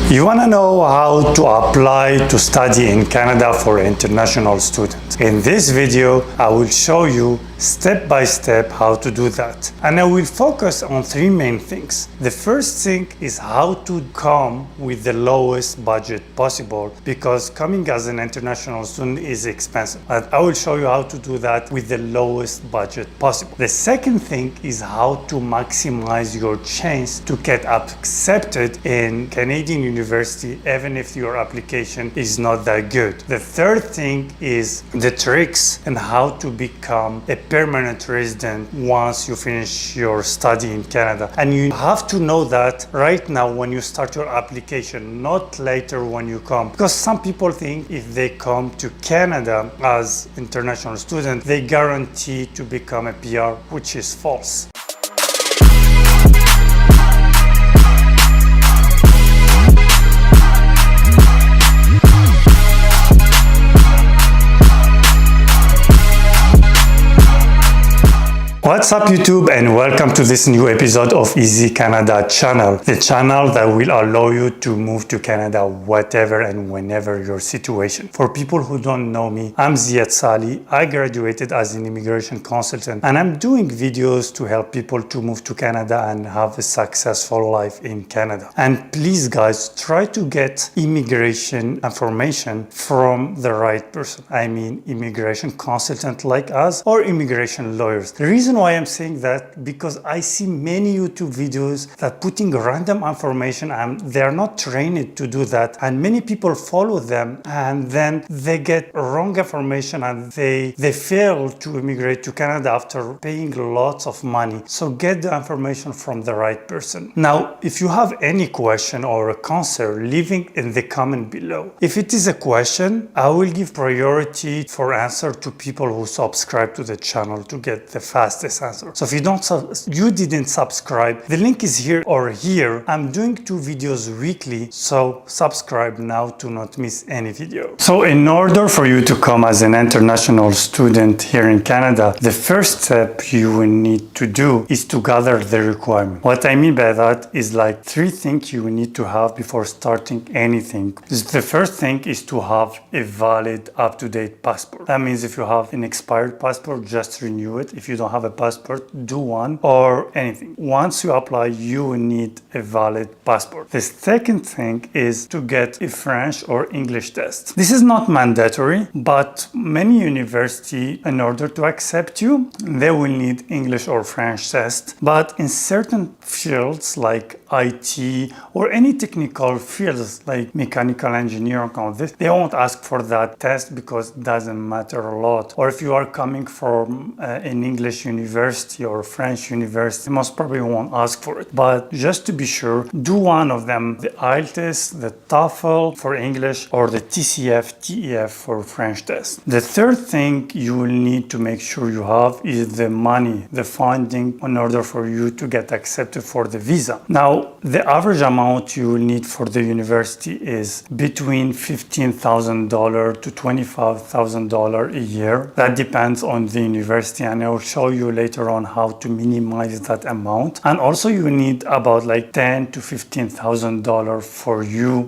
You want to know how to apply to study in Canada for international students. In this video, I will show you step by step how to do that. And I will focus on three main things. The first thing is how to come with the lowest budget possible, because coming as an international student is expensive. And I will show you how to do that with the lowest budget possible. The second thing is how to maximize your chance to get accepted in Canadian university, even if your application is not that good. The third thing is the tricks and how to become a permanent resident once you finish your study in Canada. And you have to know that right now when you start your application, not later when you come. Because some people think if they come to Canada as international student, they guarantee to become a PR, which is false. What's up YouTube, and welcome to this new episode of Easy Canada channel, the channel that will allow you to move to Canada whatever and whenever your situation. For people who don't know me, I'm Ziad Sali. I graduated as an immigration consultant and I'm doing videos to help people to move to Canada and have a successful life in Canada. And please guys, try to get immigration information from the right person. I mean immigration consultant like us or immigration lawyers. The reason why I'm saying that, because I see many YouTube videos that putting random information and they're not trained to do that, and many people follow them and then they get wrong information and they fail to immigrate to Canada after paying lots of money. So get the information from the right person. Now, if you have any question or a concern, leave it in the comment below. If it is a question, I will give priority for answer to people who subscribe to the channel to get the fastest answer. So if you didn't subscribe, the link is here or here. I'm doing 2 videos weekly, so subscribe now to not miss any video. So in order for you to come as an international student here in Canada, the first step you will need to do is to gather the requirement. What I mean by that is like 3 things you will need to have before starting anything. The first thing is to have a valid, up-to-date passport. That means if you have an expired passport, just renew it. If you don't have a passport, do one, or anything. Once you apply, you will need a valid passport. The second thing is to get a French or English test. This is not mandatory, but many universities, in order to accept you, they will need English or French test. But in certain fields like IT or any technical fields like mechanical engineering, all this, they won't ask for that test because it doesn't matter a lot. Or if you are coming from an English university or French university, most probably won't ask for it. But just to be sure, do one of them, the IELTS, the TOEFL for English, or the TCF, TEF for French test. The third thing you will need to make sure you have is the money, the funding, in order for you to get accepted for the visa. Now, the average amount you will need for the university is between $15,000 to $25,000 a year. That depends on the university, and I will show you later on how to minimize that amount. And also you need about like $10,000 to $15,000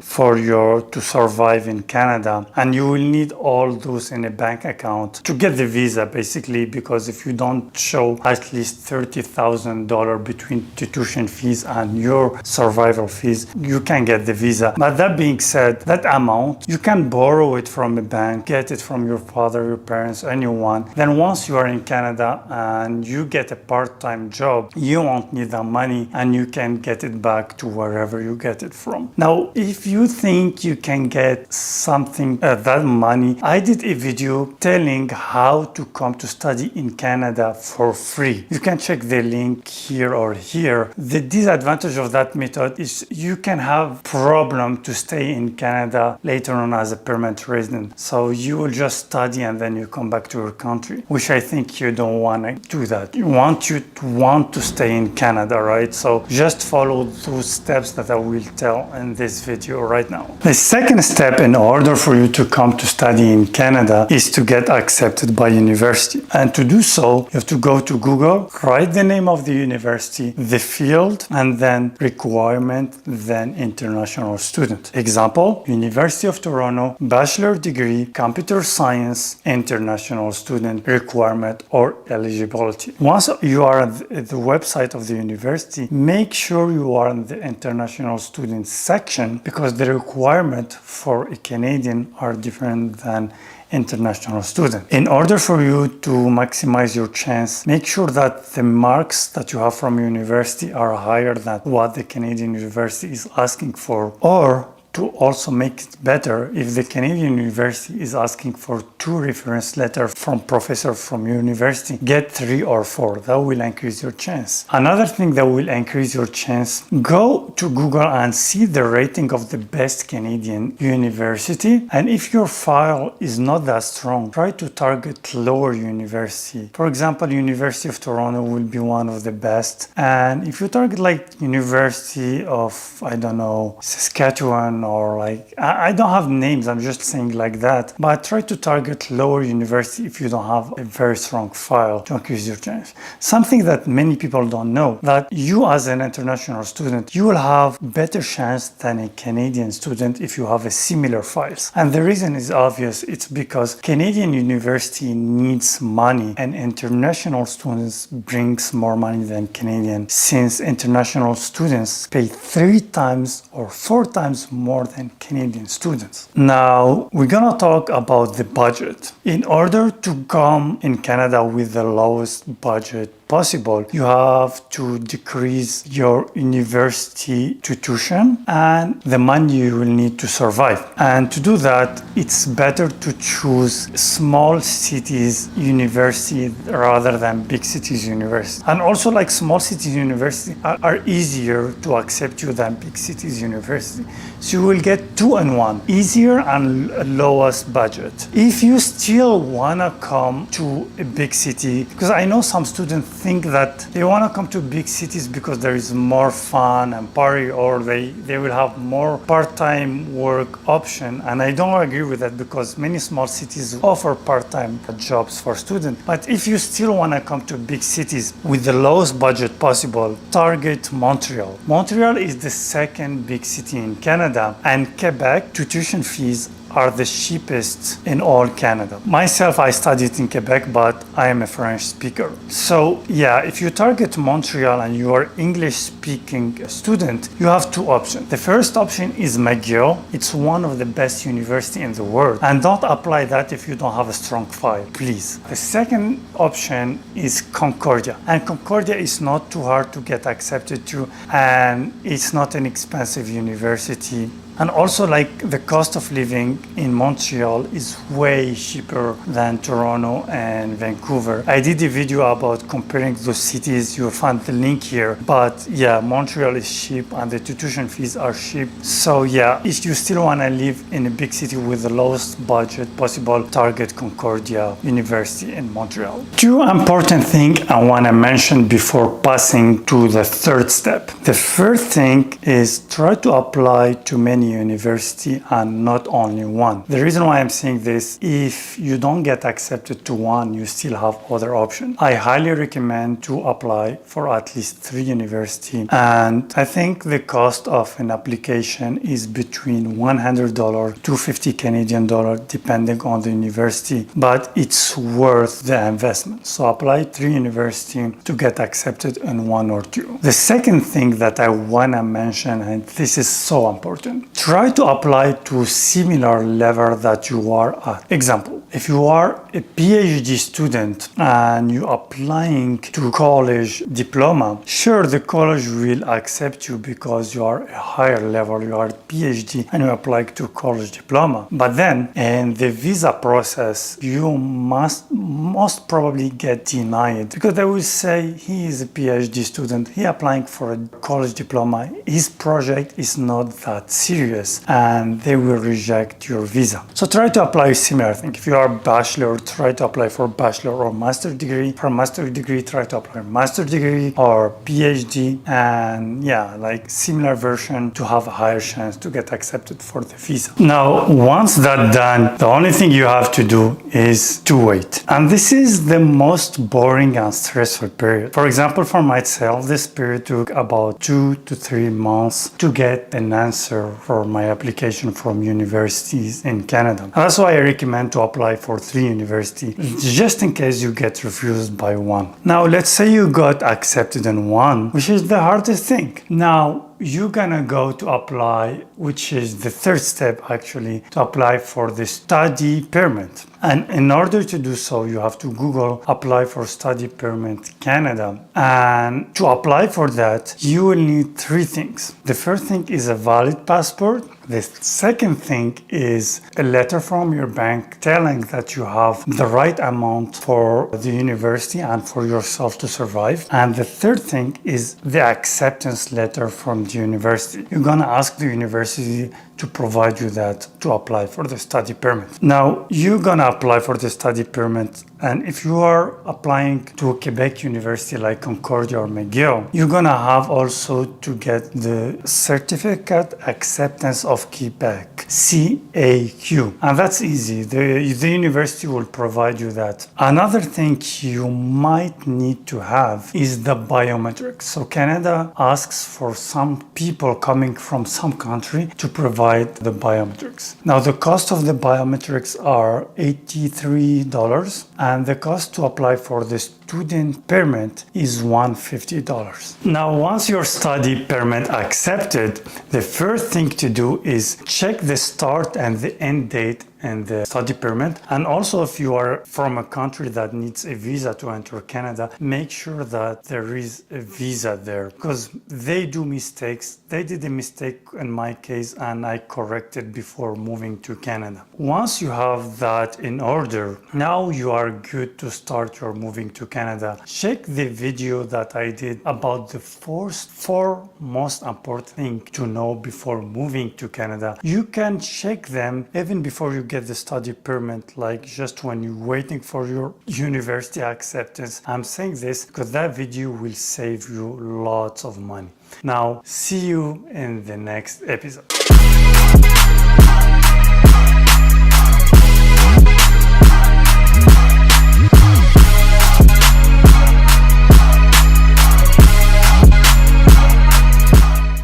for you to survive in Canada, and you will need all those in a bank account to get the visa basically, because if you don't show at least $30,000 between the tuition fees and your survival fees, you can get the visa. But that being said, that amount you can borrow it from a bank, get it from your father, your parents, anyone. Then once you are in Canada and you get a part-time job, you won't need that money and you can get it back to wherever you get it from. Now, if you think you can get something, that money, I did a video telling how to come to study in Canada for free. You can check the link here or here. The disadvantage of that method is you can have problem to stay in Canada later on as a permanent resident. So you will just study and then you come back to your country, which I think you don't want to do that. You want to stay in Canada, right? So just follow those steps that I will tell in this video right now. The second step in order for you to come to study in Canada is to get accepted by university. And to do so, you have to go to Google, write the name of the university, the field, and then requirement, then international student. Example, University of Toronto, bachelor degree, computer science, international student requirement or eligibility. Once you are at the website of the university, make sure you are in the international student section because the requirement for a Canadian are different than international student. In order for you to maximize your chance, make sure that the marks that you have from university are higher than what the Canadian university is asking for, or to also make it better, if the Canadian university is asking for 2 reference letters from professor from university, get 3 or 4. That will increase your chance. Another thing that will increase your chance, go to Google and see the rating of the best Canadian university. And if your file is not that strong, try to target lower university. For example, University of Toronto will be one of the best. And if you target like University of, I don't know, Saskatchewan, or like, I don't have names, I'm just saying like that, but try to target lower university if you don't have a very strong file to increase your chance. Something that many people don't know, that you as an international student, you will have better chance than a Canadian student if you have a similar files. And the reason is obvious, it's because Canadian university needs money and international students brings more money than Canadian, since international students pay 3 times or 4 times more than Canadian students. Now, we're gonna talk about the budget. In order to come in Canada with the lowest budget possible, you have to decrease your university tuition and the money you will need to survive. And to do that, it's better to choose small cities university rather than big cities university. And also, like, small cities university are easier to accept you than big cities university. So you will get 2 in 1, easier and lowest budget. If you still wanna come to a big city, because I know some students think that they want to come to big cities because there is more fun and party, or they will have more part-time work option, and I don't agree with that because many small cities offer part-time jobs for students. But if you still want to come to big cities with the lowest budget possible, target Montreal. Montreal is the second big city in Canada, and Quebec tuition fees are the cheapest in all Canada. Myself, I studied in Quebec, but I am a French speaker. So yeah, if you target Montreal and you are English speaking student, you have 2 options. The first option is McGill. It's one of the best university in the world. And don't apply that if you don't have a strong file, please. The second option is Concordia. And Concordia is not too hard to get accepted to, and it's not an expensive university. And also, like, the cost of living in Montreal is way cheaper than Toronto and Vancouver. I did a video about comparing those cities. You'll find the link here. But yeah, Montreal is cheap and the tuition fees are cheap. So yeah, if you still want to live in a big city with the lowest budget possible, target Concordia University in Montreal. 2 important things I want to mention before passing to the third step. The first thing is try to apply to many university and not only one. The reason why I'm saying this, if you don't get accepted to one, you still have other options. I highly recommend to apply for at least 3 universities, and I think the cost of an application is between $100 to 50 Canadian dollars depending on the university, but it's worth the investment. So apply 3 universities to get accepted in 1 or 2. The second thing that I want to mention, and this is so important, try to apply to similar level that you are at. Example, if you are a PhD student and you're applying to college diploma, sure, the college will accept you because you are a higher level, you are a PhD and you apply to college diploma. But then in the visa process, you most probably get denied because they will say he is a PhD student, he applying for a college diploma, his project is not that serious. serious and they will reject your visa. So try to apply similar thing. If you are a bachelor, try to apply for bachelor or master degree. For master degree, try to apply master degree or PhD, and yeah, like similar version to have a higher chance to get accepted for the visa. Now, once that's done, the only thing you have to do is to wait. And this is the most boring and stressful period. For example, for myself, this period took about 2 to 3 months to get an answer for my application from universities in Canada. And that's why I recommend to apply for 3 universities, just in case you get refused by one. Now, let's say you got accepted in one, which is the hardest thing. Now, you're gonna go to apply, which is the third step actually, to apply for the study permit. And in order to do so, you have to Google apply for study permit Canada. And to apply for that, you will need 3 things. The first thing is a valid passport. The second thing is a letter from your bank telling that you have the right amount for the university and for yourself to survive. And the third thing is the acceptance letter from the university. You're gonna ask the university to provide you that to apply for the study permit. Now, you're gonna apply for the study permit, and if you are applying to a Quebec university like Concordia or McGill, you're gonna have also to get the Certificate Acceptance of Quebec, CAQ. And that's easy. The university will provide you that. Another thing you might need to have is the biometrics. So Canada asks for some people coming from some country to provide the biometrics. Now, the cost of the biometrics are $83, and the cost to apply for the student permit is $150. Now, once your study permit accepted, the first thing to do is check the start and the end date and the study permit. And also, if you are from a country that needs a visa to enter Canada, make sure that there is a visa there, because they do mistakes. They did a mistake in my case, and I corrected before moving to Canada. Once you have that in order, now you are good to start your moving to Canada. Check the video that I did about the four most important things to know before moving to Canada. You can check them even before you get the study permit, like just when you're waiting for your university acceptance. I'm saying this because that video will save you lots of money. Now, see you in the next episode.